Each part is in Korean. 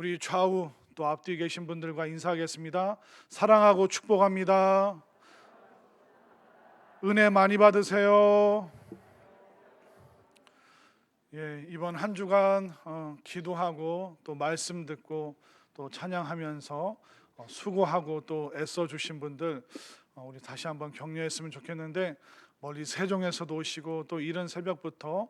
우리 좌우 또 앞뒤에 계신 분들과 인사하겠습니다. 사랑하고 축복합니다. 은혜 많이 받으세요. 이번 한 주간 기도하고 또 말씀 듣고 또 찬양하면서 수고하고 또 애써 주신 분들 우리 다시 한번 격려했으면 좋겠는데, 멀리 세종에서도 오시고 또 이른 새벽부터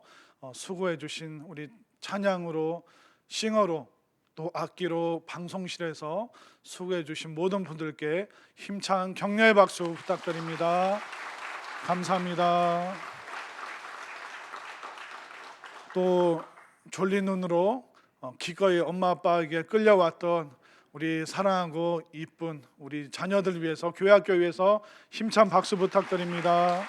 수고해 주신 우리 찬양으로, 싱어로, 또 악기로, 방송실에서 수고해 주신 모든 분들께 힘찬 격려의 박수 부탁드립니다. 감사합니다. 또 졸린 눈으로 기꺼이 엄마 아빠에게 끌려왔던 우리 사랑하고 이쁜 우리 자녀들 위해서, 교회 학교 위해서 힘찬 박수 부탁드립니다.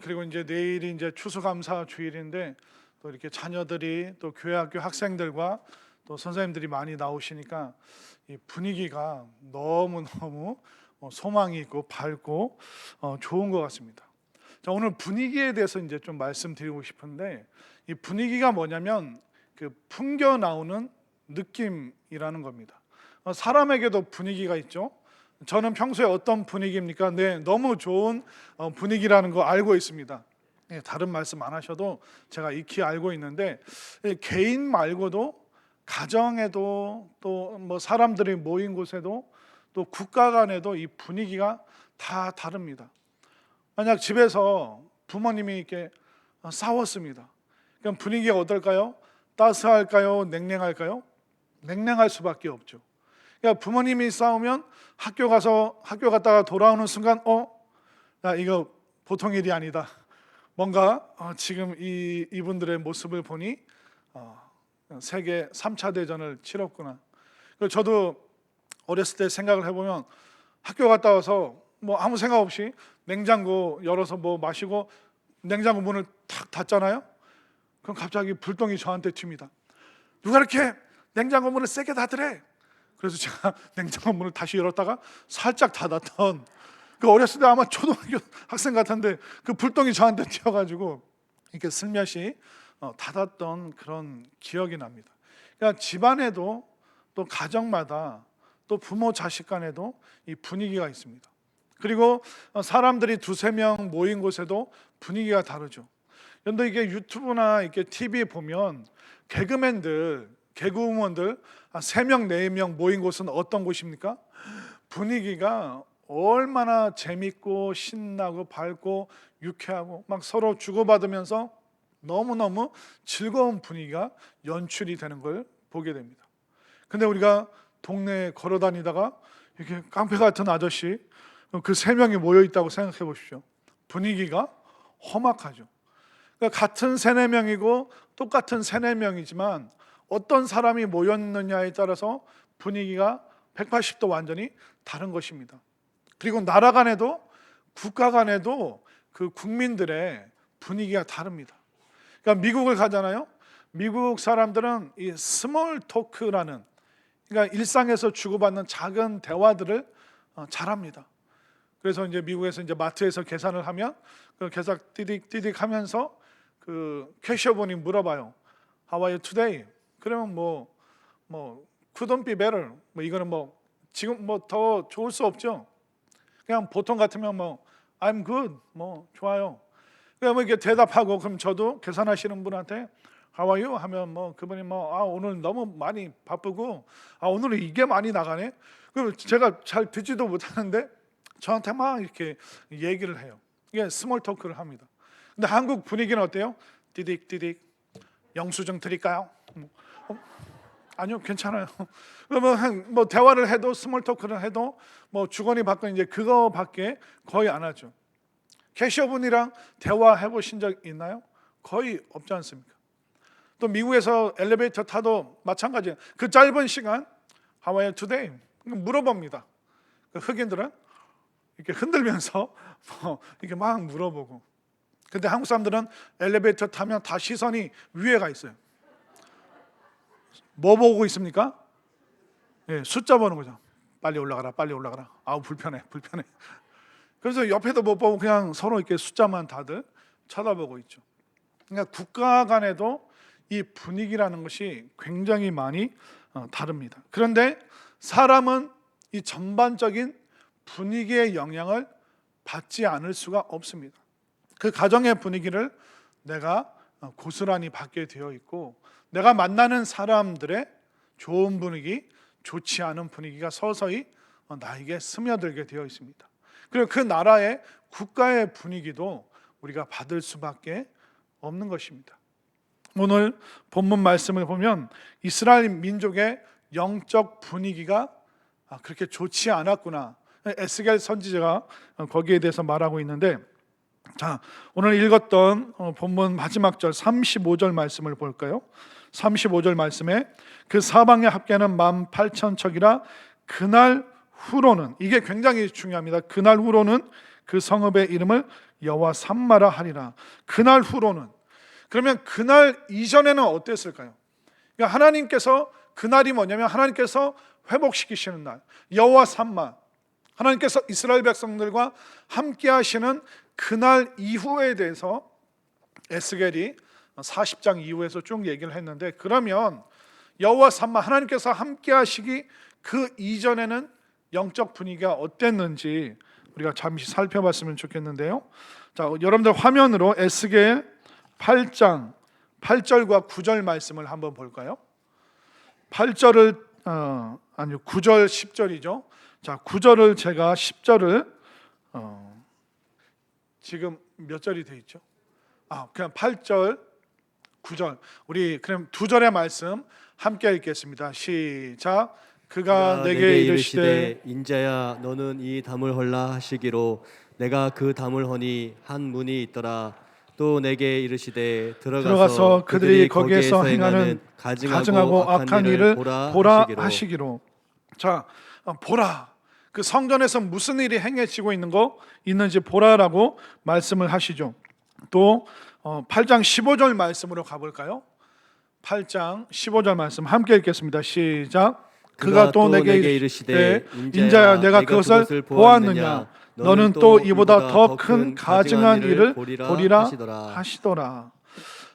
그리고 이제 내일이 이제 추수감사 주일인데, 또 이렇게 자녀들이 또 교회 학교 학생들과 또 선생님들이 많이 나오시니까 이 분위기가 너무너무 소망이 있고 밝고 좋은 것 같습니다. 자, 오늘 분위기에 대해서 이제 좀 말씀드리고 싶은데, 이 분위기가 뭐냐면 그 풍겨 나오는 느낌이라는 겁니다. 사람에게도 분위기가 있죠. 저는 평소에 어떤 분위기입니까? 네, 너무 좋은 분위기라는 거 알고 있습니다. 다른 말씀 안 하셔도 제가 익히 알고 있는데, 개인 말고도 가정에도 또 뭐 사람들이 모인 곳에도 또 국가 간에도 이 분위기가 다 다릅니다. 만약 집에서 부모님이 이렇게 싸웠습니다. 그럼 분위기가 어떨까요? 따스할까요? 냉랭할까요? 냉랭할 수밖에 없죠. 그러니까 부모님이 싸우면 학교 갔다가 돌아오는 순간 야, 이거 보통 일이 아니다. 뭔가 지금 이분들의 모습을 보니 세계 3차 대전을 치렀구나. 저도 어렸을 때 생각을 해보면, 학교 갔다 와서 뭐 아무 생각 없이 냉장고 열어서 뭐 마시고 냉장고 문을 탁 닫잖아요. 그럼 갑자기 불똥이 저한테 튑니다. 누가 이렇게 냉장고 문을 세게 닫으래? 그래서 제가 냉장고 문을 다시 열었다가 살짝 닫았던, 그 어렸을 때 아마 초등학교 학생 같은데 그 불똥이 저한테 튀어가지고 이렇게 슬며시 닫았던 그런 기억이 납니다. 그러니까 집안에도 또 가정마다 또 부모 자식 간에도 이 분위기가 있습니다. 그리고 사람들이 두세 명 모인 곳에도 분위기가 다르죠. 그런데 이게 유튜브나 이렇게 TV 보면 개그맨들, 개그우먼들 3명, 4명 모인 곳은 어떤 곳입니까? 분위기가 얼마나 재밌고 신나고 밝고 유쾌하고 막 서로 주고받으면서 너무너무 즐거운 분위기가 연출이 되는 걸 보게 됩니다. 근데 우리가 동네에 걸어 다니다가 이렇게 깡패 같은 아저씨 그 3명이 모여 있다고 생각해 보십시오. 분위기가 험악하죠. 그러니까 같은 3, 4명이고 똑같은 3, 4명이지만 어떤 사람이 모였느냐에 따라서 분위기가 180도 완전히 다른 것입니다. 그리고 나라 간에도 국가 간에도 그 국민들의 분위기가 다릅니다. 그러니까 미국을 가잖아요. 미국 사람들은 이 스몰 토크라는, 그러니까 일상에서 주고받는 작은 대화들을 잘합니다. 그래서 이제 미국에서 이제 마트에서 계산을 하면 그 계산 띠딕 하면서 그 캐셔분이 물어봐요. How are you today? 그러면 뭐 couldn't be better. 뭐 이거는 뭐 지금 뭐 더 좋을 수 없죠. 그냥 보통 같으면 뭐 I'm good. 뭐 좋아요. 그러면 뭐 이렇게 대답하고, 그럼 저도 계산하시는 분한테 How are you? 하면 뭐 그분이 오늘 너무 많이 바쁘고 오늘은 이게 많이 나가네. 그럼 제가 잘 듣지도 못하는데 저한테 막 이렇게 얘기를 해요. 이게 스몰 토크를 합니다. 근데 한국 분위기는 어때요? 띠딕 영수증 드릴까요? 아니요, 괜찮아요. 그러면 뭐 대화를 해도, 스몰 토크를 해도 뭐 주거니 받거니 이제 그거밖에 거의 안 하죠. 캐셔분이랑 대화해 보신 적 있나요? 거의 없지 않습니까? 또 미국에서 엘리베이터 타도 마찬가지예요. 그 짧은 시간 How are you today? 물어봅니다. 그 흑인들은 이렇게 흔들면서 이렇게 막 물어보고. 근데 한국 사람들은 엘리베이터 타면 다 시선이 위에 가 있어요. 뭐 보고 있습니까? 숫자 보는 거죠. 빨리 올라가라. 아우 불편해. 그래서 옆에도 못 보고 그냥 서로 이렇게 숫자만 다들 쳐다보고 있죠. 그러니까 국가 간에도 이 분위기라는 것이 굉장히 많이 다릅니다. 그런데 사람은 이 전반적인 분위기의 영향을 받지 않을 수가 없습니다. 그 가정의 분위기를 내가 고스란히 받게 되어 있고, 내가 만나는 사람들의 좋은 분위기, 좋지 않은 분위기가 서서히 나에게 스며들게 되어 있습니다. 그리고 그 나라의 국가의 분위기도 우리가 받을 수밖에 없는 것입니다. 오늘 본문 말씀을 보면 이스라엘 민족의 영적 분위기가 그렇게 좋지 않았구나, 에스겔 선지자가 거기에 대해서 말하고 있는데, 자, 오늘 읽었던 본문 마지막 절 35절 말씀을 볼까요? 35절 말씀에 그 사방에 합계하는 18,000척이라 그날 후로는, 이게 굉장히 중요합니다. 그날 후로는 그 성읍의 이름을 여호와 삼마라 하리라. 그날 후로는, 그러면 그날 이전에는 어땠을까요? 그러니까 하나님께서, 그날이 뭐냐면 하나님께서 회복시키시는 날, 여호와 삼마, 하나님께서 이스라엘 백성들과 함께 하시는 그날 이후에 대해서 에스겔이 40장 이후에서 쭉 얘기를 했는데, 그러면 여호와 삼마, 하나님께서 함께 하시기 그 이전에는 영적 분위기가 어땠는지 우리가 잠시 살펴봤으면 좋겠는데요. 자, 여러분들 화면으로 에스겔 8장 8절과 9절 말씀을 한번 볼까요? 8절을 아니요 9절 10절이죠. 자, 9절을 제가 10절을 지금 몇 절이 돼 있죠? 그냥 8절 9절, 우리 그럼 두 절의 말씀 함께 읽겠습니다. 시작. 그가 내게 이르시되 인자야 너는 이 담을 헐라 하시기로 내가 그 담을 허니 한 문이 있더라. 또 내게 이르시되 들어가서 그들이 거기에서 행하는 가증하고 악한 일을 보라 하시기로. 자, 보라, 그 성전에서 무슨 일이 행해지고 있는지 보라라고 말씀을 하시죠. 또 8장 15절 말씀으로 가볼까요? 8장 15절 말씀 함께 읽겠습니다. 시작. 그가 또 내게 이르시되 인자야 내가 그것을 보았느냐? 너는 또 이보다 더 큰 가증한 일을 보리라 하시더라.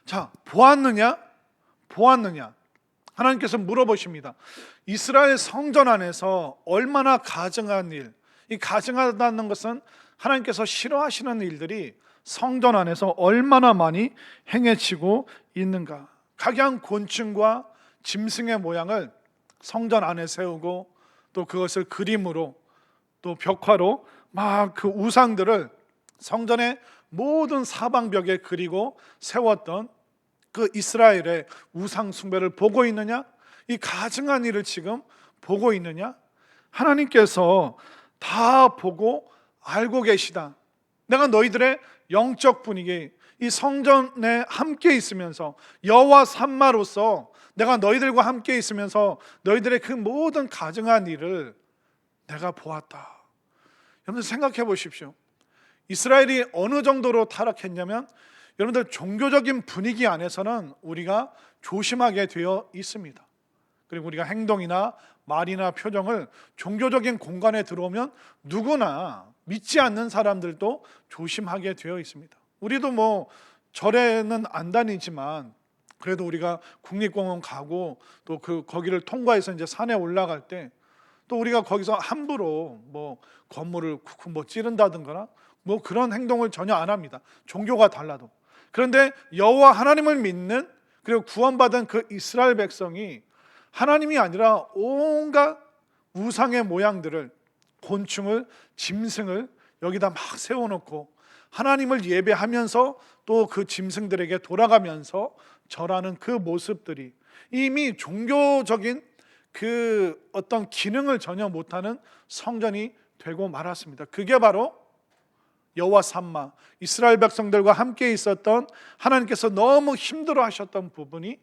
자, 보았느냐? 하나님께서 물어보십니다. 이스라엘 성전 안에서 얼마나 가증한 일, 이 가증하다는 것은 하나님께서 싫어하시는 일들이 성전 안에서 얼마나 많이 행해지고 있는가. 각양 곤충과 짐승의 모양을 성전 안에 세우고, 또 그것을 그림으로, 또 벽화로 막 그 우상들을 성전의 모든 사방벽에 그리고 세웠던 그 이스라엘의 우상 숭배를 보고 있느냐? 이 가증한 일을 지금 보고 있느냐? 하나님께서 다 보고 알고 계시다. 내가 너희들의 영적 분위기, 이 성전에 함께 있으면서 여호와 삼마로서 내가 너희들과 함께 있으면서 너희들의 그 모든 가증한 일을 내가 보았다. 여러분들 생각해 보십시오. 이스라엘이 어느 정도로 타락했냐면, 여러분들 종교적인 분위기 안에서는 우리가 조심하게 되어 있습니다. 그리고 우리가 행동이나 말이나 표정을 종교적인 공간에 들어오면 누구나 믿지 않는 사람들도 조심하게 되어 있습니다. 우리도 뭐 절에는 안 다니지만 그래도 우리가 국립공원 가고 또 거기를 통과해서 이제 산에 올라갈 때 또 우리가 거기서 함부로 뭐 건물을 쿡쿡 뭐 찌른다든가 뭐 그런 행동을 전혀 안 합니다. 종교가 달라도. 그런데 여호와 하나님을 믿는, 그리고 구원받은 그 이스라엘 백성이 하나님이 아니라 온갖 우상의 모양들을, 곤충을, 짐승을 여기다 막 세워놓고 하나님을 예배하면서 또 그 짐승들에게 돌아가면서 절하는 그 모습들이 이미 종교적인 그 어떤 기능을 전혀 못하는 성전이 되고 말았습니다. 그게 바로 여호와 삼마, 이스라엘 백성들과 함께 있었던, 하나님께서 너무 힘들어 하셨던 부분이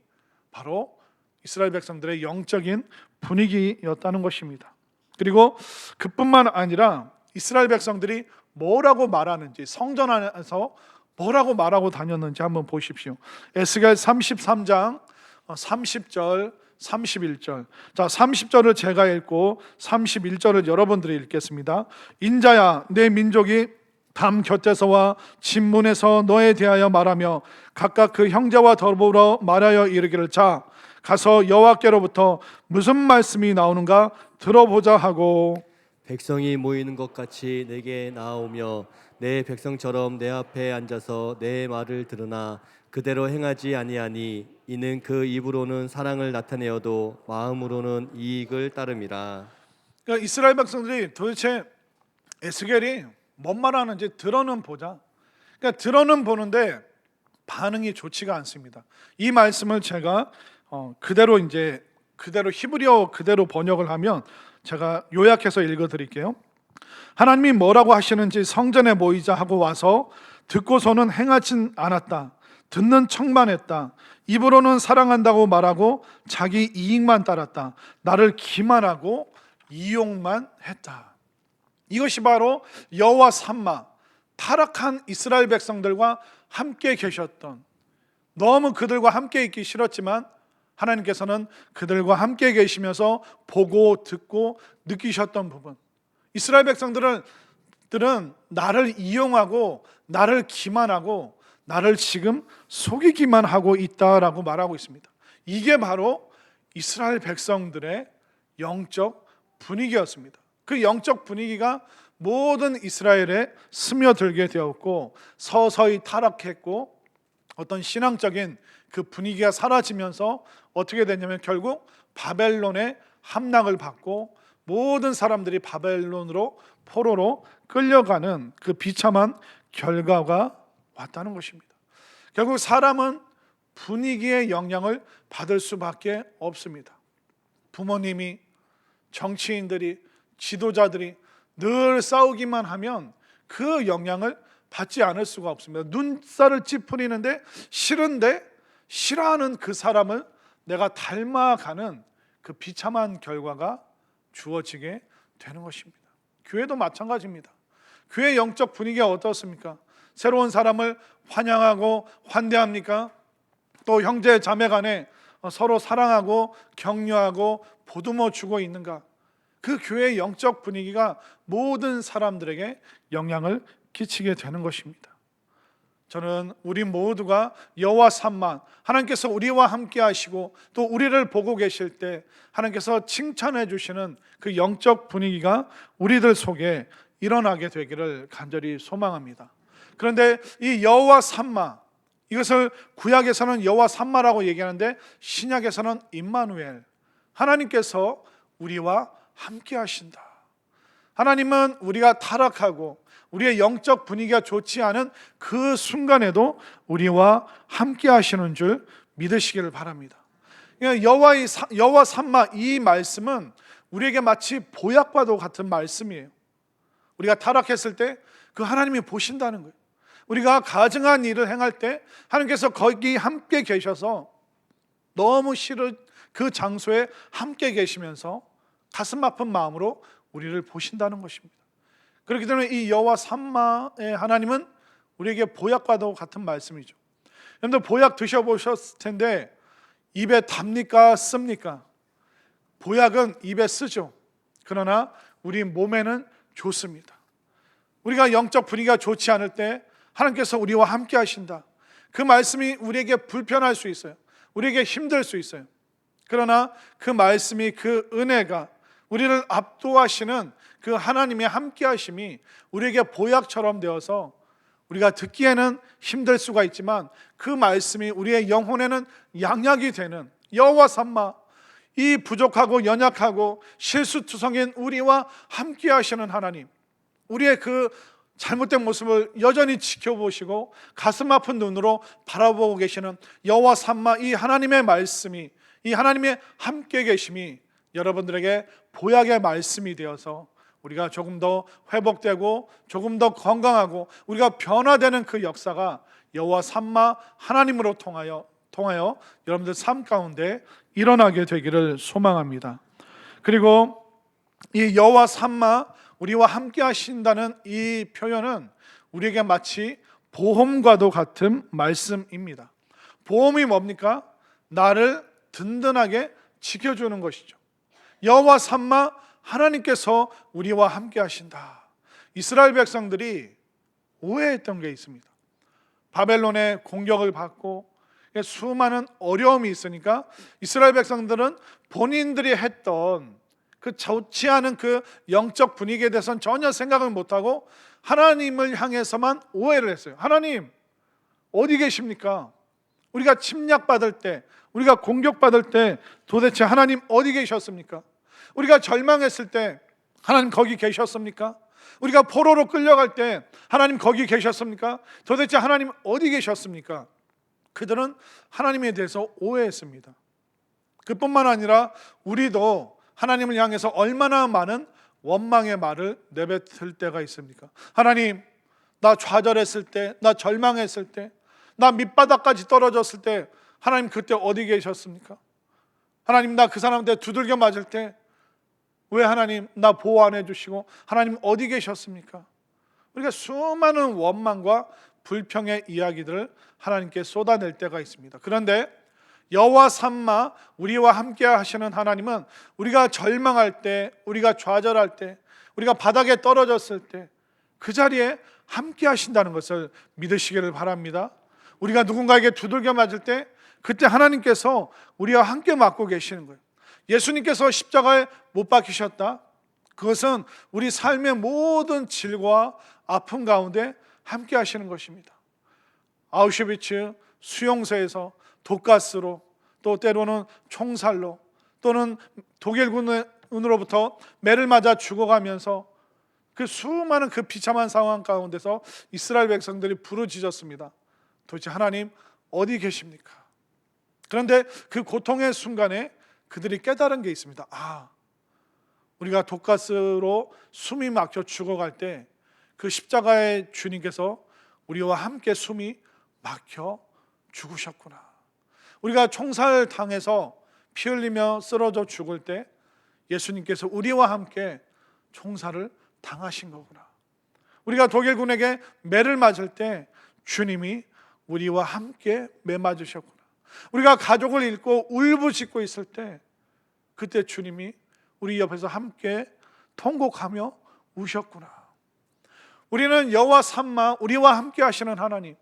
바로 이스라엘 백성들의 영적인 분위기였다는 것입니다. 그리고 그뿐만 아니라 이스라엘 백성들이 뭐라고 말하는지, 성전 안에서 뭐라고 말하고 다녔는지 한번 보십시오. 에스겔 33장 30절 31절. 자, 30절을 제가 읽고 31절을 여러분들이 읽겠습니다. 인자야 내 민족이 담 곁에서와 진문에서 너에 대하여 말하며 각각 그 형제와 더불어 말하여 이르기를 자 가서 여호와께로부터 무슨 말씀이 나오는가 들어보자 하고 백성이 모이는 것 같이 내게 나아오며 내 백성처럼 내 앞에 앉아서 내 말을 들으나 그대로 행하지 아니하니 이는 그 입으로는 사랑을 나타내어도 마음으로는 이익을 따름이라. 그러니까 이스라엘 백성들이 도대체 에스겔이 뭔 말하는지 들어는 보자. 그러니까 들어는 보는데 반응이 좋지가 않습니다. 이 말씀을 제가 그대로 히브리어 그대로 번역을 하면 제가 요약해서 읽어드릴게요. 하나님이 뭐라고 하시는지 성전에 모이자 하고 와서 듣고서는 행하진 않았다. 듣는 척만 했다. 입으로는 사랑한다고 말하고 자기 이익만 따랐다. 나를 기만하고 이용만 했다. 이것이 바로 여호와 삼마, 타락한 이스라엘 백성들과 함께 계셨던, 너무 그들과 함께 있기 싫었지만 하나님께서는 그들과 함께 계시면서 보고 듣고 느끼셨던 부분. 이스라엘 백성들은 나를 이용하고 나를 기만하고 나를 지금 속이기만 하고 있다라고 말하고 있습니다. 이게 바로 이스라엘 백성들의 영적 분위기였습니다. 그 영적 분위기가 모든 이스라엘에 스며들게 되었고 서서히 타락했고 어떤 신앙적인 그 분위기가 사라지면서 어떻게 됐냐면 결국 바벨론의 함락을 받고 모든 사람들이 바벨론으로 포로로 끌려가는 그 비참한 결과가 왔다는 것입니다. 결국 사람은 분위기의 영향을 받을 수밖에 없습니다. 부모님이, 정치인들이, 지도자들이 늘 싸우기만 하면 그 영향을 받지 않을 수가 없습니다. 눈살을 찌푸리는데 싫은데 싫어하는 그 사람을 내가 닮아가는 그 비참한 결과가 주어지게 되는 것입니다. 교회도 마찬가지입니다. 교회 영적 분위기가 어떻습니까? 새로운 사람을 환영하고 환대합니까? 또 형제 자매 간에 서로 사랑하고 격려하고 보듬어 주고 있는가? 그 교회의 영적 분위기가 모든 사람들에게 영향을 끼치게 되는 것입니다. 저는 우리 모두가 여호와 삼만, 하나님께서 우리와 함께 하시고 또 우리를 보고 계실 때 하나님께서 칭찬해 주시는 그 영적 분위기가 우리들 속에 일어나게 되기를 간절히 소망합니다. 그런데 이 여호와 삼마, 이것을 구약에서는 여호와 삼마라고 얘기하는데 신약에서는 임마누엘, 하나님께서 우리와 함께 하신다. 하나님은 우리가 타락하고 우리의 영적 분위기가 좋지 않은 그 순간에도 우리와 함께 하시는 줄 믿으시기를 바랍니다. 여호와 삼마, 이 말씀은 우리에게 마치 보약과도 같은 말씀이에요. 우리가 타락했을 때 그 하나님이 보신다는 거예요. 우리가 가증한 일을 행할 때 하나님께서 거기 함께 계셔서 너무 싫은 그 장소에 함께 계시면서 가슴 아픈 마음으로 우리를 보신다는 것입니다. 그렇기 때문에 이 여호와 삼마의 하나님은 우리에게 보약과도 같은 말씀이죠. 여러분들 보약 드셔보셨을 텐데 입에 답니까 씁니까? 보약은 입에 쓰죠. 그러나 우리 몸에는 좋습니다. 우리가 영적 분위기가 좋지 않을 때 하나님께서 우리와 함께 하신다. 그 말씀이 우리에게 불편할 수 있어요. 우리에게 힘들 수 있어요. 그러나 그 말씀이, 그 은혜가, 우리를 압도하시는 그 하나님의 함께 하심이 우리에게 보약처럼 되어서 우리가 듣기에는 힘들 수가 있지만 그 말씀이 우리의 영혼에는 양약이 되는 여호와 삼마, 이 부족하고 연약하고 실수투성인 우리와 함께 하시는 하나님, 우리의 그 잘못된 모습을 여전히 지켜보시고 가슴 아픈 눈으로 바라보고 계시는 여호와 삼마, 이 하나님의 말씀이, 이 하나님의 함께 계심이 여러분들에게 보약의 말씀이 되어서 우리가 조금 더 회복되고 조금 더 건강하고 우리가 변화되는 그 역사가 여호와 삼마 하나님으로 통하여 여러분들 삶 가운데 일어나게 되기를 소망합니다. 그리고 이 여호와 삼마, 우리와 함께 하신다는 이 표현은 우리에게 마치 보험과도 같은 말씀입니다. 보험이 뭡니까? 나를 든든하게 지켜주는 것이죠. 여호와 삼마, 하나님께서 우리와 함께 하신다. 이스라엘 백성들이 오해했던 게 있습니다. 바벨론의 공격을 받고 수많은 어려움이 있으니까 이스라엘 백성들은 본인들이 했던 그 좋지 않은 그 영적 분위기에 대해서는 전혀 생각을 못하고 하나님을 향해서만 오해를 했어요. 하나님 어디 계십니까? 우리가 침략받을 때, 우리가 공격받을 때 도대체 하나님 어디 계셨습니까? 우리가 절망했을 때 하나님 거기 계셨습니까? 우리가 포로로 끌려갈 때 하나님 거기 계셨습니까? 도대체 하나님 어디 계셨습니까? 그들은 하나님에 대해서 오해했습니다. 그뿐만 아니라 우리도 하나님을 향해서 얼마나 많은 원망의 말을 내뱉을 때가 있습니까? 하나님, 나 좌절했을 때, 나 절망했을 때, 나 밑바닥까지 떨어졌을 때 하나님 그때 어디 계셨습니까? 하나님, 나 그 사람한테 두들겨 맞을 때 왜 하나님 나 보호 안 해주시고 하나님 어디 계셨습니까? 우리가 수많은 원망과 불평의 이야기들을 하나님께 쏟아낼 때가 있습니다. 그런데 여호와 삼마 우리와 함께 하시는 하나님은 우리가 절망할 때, 우리가 좌절할 때, 우리가 바닥에 떨어졌을 때 그 자리에 함께 하신다는 것을 믿으시기를 바랍니다. 우리가 누군가에게 두들겨 맞을 때 그때 하나님께서 우리와 함께 맞고 계시는 거예요. 예수님께서 십자가에 못 박히셨다. 그것은 우리 삶의 모든 질과 아픔 가운데 함께 하시는 것입니다. 아우슈비츠 수용소에서 독가스로, 또 때로는 총살로, 또는 독일군으로부터 매를 맞아 죽어가면서 그 수많은 그 비참한 상황 가운데서 이스라엘 백성들이 부르짖었습니다. 도대체 하나님 어디 계십니까? 그런데 그 고통의 순간에 그들이 깨달은 게 있습니다. 우리가 독가스로 숨이 막혀 죽어갈 때 그 십자가의 주님께서 우리와 함께 숨이 막혀 죽으셨구나. 우리가 총살 당해서 피 흘리며 쓰러져 죽을 때 예수님께서 우리와 함께 총살을 당하신 거구나. 우리가 독일군에게 매를 맞을 때 주님이 우리와 함께 매 맞으셨구나. 우리가 가족을 잃고 울부짖고 있을 때 그때 주님이 우리 옆에서 함께 통곡하며 우셨구나. 우리는 여호와 삼마 우리와 함께 하시는 하나님,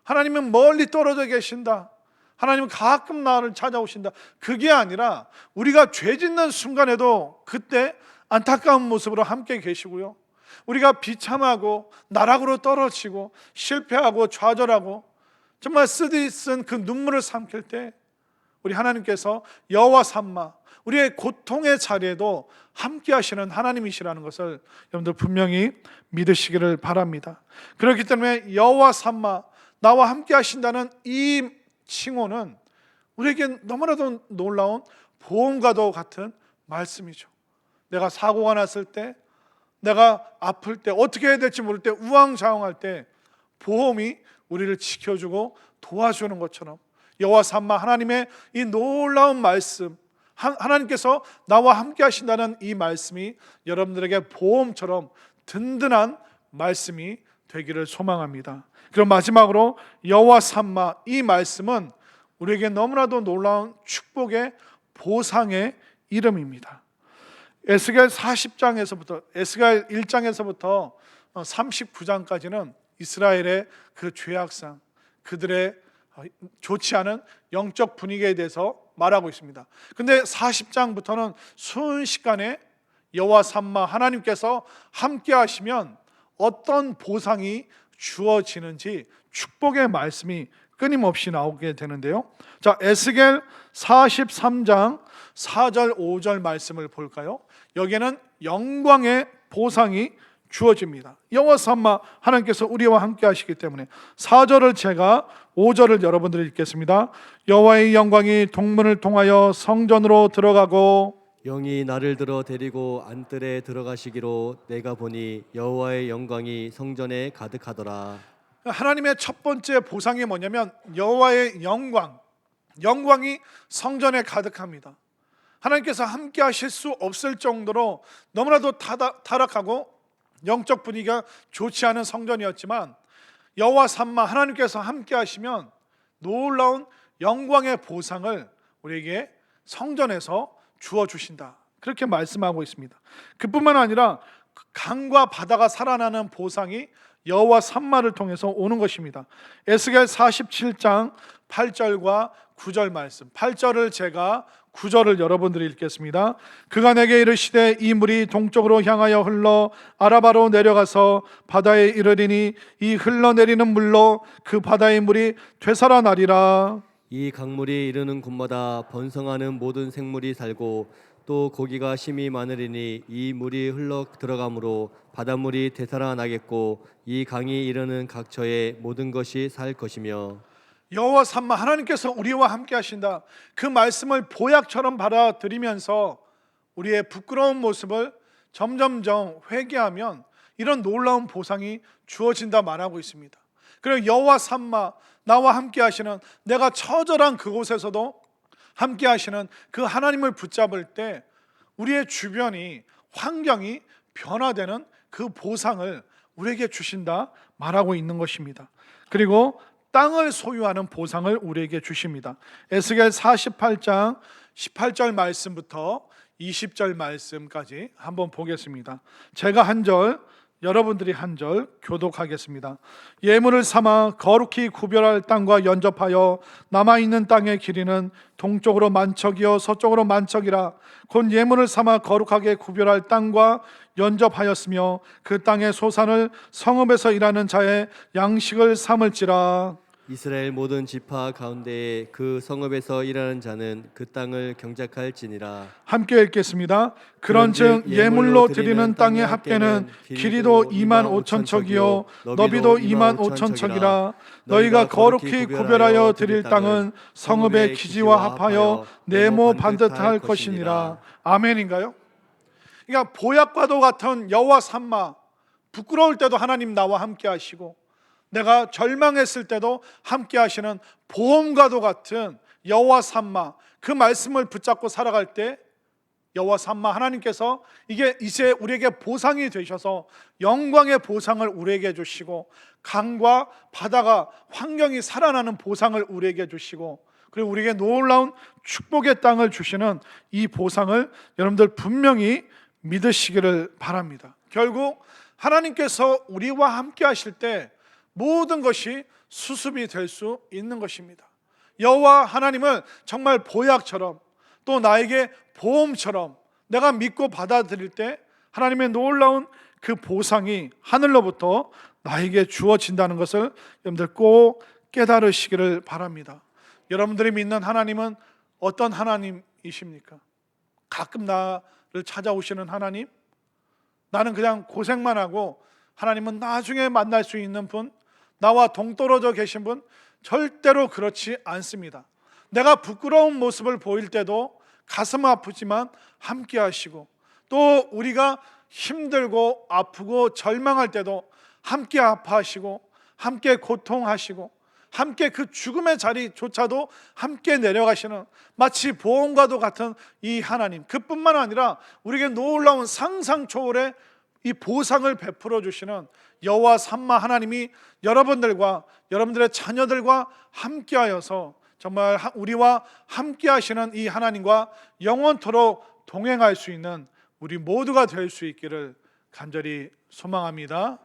하나님은 멀리 떨어져 계신다, 하나님은 가끔 나를 찾아오신다, 그게 아니라 우리가 죄 짓는 순간에도 그때 안타까운 모습으로 함께 계시고요, 우리가 비참하고 나락으로 떨어지고 실패하고 좌절하고 정말 쓰디쓴 그 눈물을 삼킬 때 우리 하나님께서 여호와 삼마 우리의 고통의 자리에도 함께 하시는 하나님이시라는 것을 여러분들 분명히 믿으시기를 바랍니다. 그렇기 때문에 여호와 삼마 나와 함께 하신다는 이 칭호는 우리에게 너무나도 놀라운 보험과도 같은 말씀이죠. 내가 사고가 났을 때, 내가 아플 때, 어떻게 해야 될지 모를 때, 우왕좌왕할 때 보험이 우리를 지켜주고 도와주는 것처럼 여호와 삼마 하나님의 이 놀라운 말씀, 하나님께서 나와 함께 하신다는 이 말씀이 여러분들에게 보험처럼 든든한 말씀이 되기를 소망합니다. 그럼 마지막으로 여호와 삼마 이 말씀은 우리에게 너무나도 놀라운 축복의 보상의 이름입니다. 에스겔 40장에서부터 에스겔 1장에서부터 39장까지는 이스라엘의 그 죄악상, 그들의 좋지 않은 영적 분위기에 대해서 말하고 있습니다. 근데 40장부터는 순식간에 여호와 삼마 하나님께서 함께 하시면 어떤 보상이 주어지는지 축복의 말씀이 끊임없이 나오게 되는데요. 자, 에스겔 43장 4절 5절 말씀을 볼까요? 여기에는 영광의 보상이 주어집니다. 여호와 삼마 하나님께서 우리와 함께 하시기 때문에 4절을 제가 5절을 여러분들이 읽겠습니다. 여호와의 영광이 동문을 통하여 성전으로 들어가고 영이 나를 들어 데리고 안뜰에 들어가시기로 내가 보니 여호와의 영광이 성전에 가득하더라. 하나님의 첫 번째 보상이 뭐냐면 여호와의 영광이 성전에 가득합니다. 하나님께서 함께 하실 수 없을 정도로 너무나도 타락하고 영적 분위기가 좋지 않은 성전이었지만 여호와 삼마 하나님께서 함께 하시면 놀라운 영광의 보상을 우리에게 성전에서 주어 주신다, 그렇게 말씀하고 있습니다. 그뿐만 아니라 강과 바다가 살아나는 보상이 여호와 삼마를 통해서 오는 것입니다. 에스겔 47장 8절과 9절 말씀, 8절을 제가 9절을 여러분들이 읽겠습니다. 그가 내게 이르시되 이 물이 동쪽으로 향하여 흘러 아라바로 내려가서 바다에 이르리니 이 흘러내리는 물로 그 바다의 물이 되살아나리라. 이 강물이 이르는 곳마다 번성하는 모든 생물이 살고 또 고기가 심이 많으리니 이 물이 흘러 들어가므로 바닷물이 되살아나겠고 이 강이 이르는 각처에 모든 것이 살 것이며. 여호와 삼마, 하나님께서 우리와 함께 하신다. 그 말씀을 보약처럼 받아들이면서 우리의 부끄러운 모습을 점점점 회개하면 이런 놀라운 보상이 주어진다 말하고 있습니다. 그리고 여호와 삼마, 나와 함께 하시는, 내가 처절한 그곳에서도 함께 하시는 그 하나님을 붙잡을 때 우리의 주변이, 환경이 변화되는 그 보상을 우리에게 주신다 말하고 있는 것입니다. 그리고 땅을 소유하는 보상을 우리에게 주십니다. 에스겔 48장 18절 말씀부터 20절 말씀까지 한번 보겠습니다. 제가 한 절, 여러분들이 한 절 교독하겠습니다. 예물을 삼아 거룩히 구별할 땅과 연접하여 남아있는 땅의 길이는 동쪽으로 만척이요 서쪽으로 만척이라. 곧 예물을 삼아 거룩하게 구별할 땅과 연접하였으며 그 땅의 소산을 성읍에서 일하는 자의 양식을 삼을지라. 이스라엘 모든 지파 가운데에 그 성읍에서 일하는 자는 그 땅을 경작할지니라. 함께 읽겠습니다. 그런즉 예물로 드리는 땅의 합계는 길이도 2만 5천 척이요 너비도 2만 5천 척이라. 너희가 거룩히 구별하여 드릴 땅은 성읍의 기지와 합하여 네모 반듯할 것이니라. 아멘인가요? 그러니까 보약과도 같은 여호와 삼마, 부끄러울 때도 하나님 나와 함께 하시고 내가 절망했을 때도 함께 하시는 보험과도 같은 여호와 삼마, 그 말씀을 붙잡고 살아갈 때 여호와 삼마 하나님께서 이게 이제 우리에게 보상이 되셔서 영광의 보상을 우리에게 주시고 강과 바다가 환경이 살아나는 보상을 우리에게 주시고 그리고 우리에게 놀라운 축복의 땅을 주시는 이 보상을 여러분들 분명히 믿으시기를 바랍니다. 결국 하나님께서 우리와 함께 하실 때 모든 것이 수습이 될 수 있는 것입니다. 여호와 하나님을 정말 보약처럼 또 나에게 보험처럼 내가 믿고 받아들일 때 하나님의 놀라운 그 보상이 하늘로부터 나에게 주어진다는 것을 여러분들 꼭 깨달으시기를 바랍니다. 여러분들이 믿는 하나님은 어떤 하나님이십니까? 가끔 나를 찾아오시는 하나님? 나는 그냥 고생만 하고 하나님은 나중에 만날 수 있는 분, 나와 동떨어져 계신 분? 절대로 그렇지 않습니다. 내가 부끄러운 모습을 보일 때도 가슴 아프지만 함께 하시고 또 우리가 힘들고 아프고 절망할 때도 함께 아파하시고 함께 고통하시고 함께 그 죽음의 자리조차도 함께 내려가시는 마치 보험과도 같은 이 하나님, 그뿐만 아니라 우리에게 놀라운 상상 초월의 이 보상을 베풀어 주시는 여호와 삼마 하나님이 여러분들과 여러분들의 자녀들과 함께하여서 정말 우리와 함께하시는 이 하나님과 영원토록 동행할 수 있는 우리 모두가 될 수 있기를 간절히 소망합니다.